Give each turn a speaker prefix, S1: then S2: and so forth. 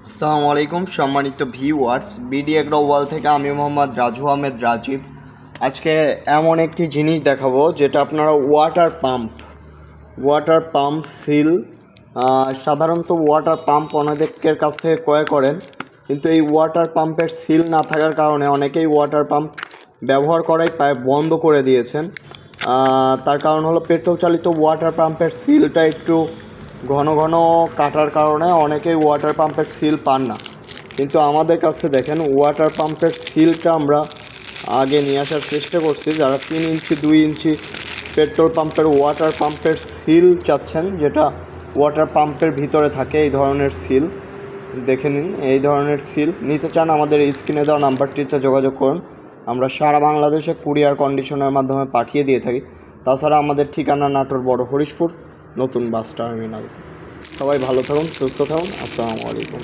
S1: আসসালামু আলাইকুম সম্মানিত ভিউয়ার্স, বিডি এগ্রো ওয়াল থেকে আমি মোহাম্মদ রাজু আহমেদ রাজীব। আজকে এমন একটি জিনিস দেখাবো যেটা আপনারা ওয়াটার পাম্প সিল সাধারণত ওয়াটার পাম্প অনেকের কাছ থেকে ক্রয় করেন, কিন্তু এই ওয়াটার পাম্পের সিল না থাকার কারণে অনেকেই ওয়াটার পাম্প ব্যবহার করাই প্রায় বন্ধ করে দিয়েছেন। তার কারণ হলো পেট্রোল চালিত ওয়াটার পাম্পের সিলটা একটু ঘন ঘন কাটার কারণে অনেকেই ওয়াটার পাম্পের সিল পান না। কিন্তু আমাদের কাছে দেখেন ওয়াটার পাম্পের সিলটা আমরা আগে নিয়ে আসার চেষ্টা করছি। যারা 3 ইঞ্চি 2 ইঞ্চি পেট্রোল পাম্পের ওয়াটার পাম্পের সিল চাচ্ছেন, যেটা ওয়াটার পাম্পের ভিতরে থাকে, এই ধরনের সিল দেখে নিন। এই ধরনের সিল নিতে চান আমাদের স্ক্রিনে দেওয়া নাম্বারটিতে যোগাযোগ করুন। আমরা সারা বাংলাদেশে কুরিয়ার কন্ডিশনের মাধ্যমে পাঠিয়ে দিয়ে থাকি। তাছাড়া আমাদের ঠিকানা নাটোর বড় হরিশপুর নতুন বাস টার্মিনাল। সবাই ভালো থাকুন, সুস্থ থাকুন। আসসালামু আলাইকুম।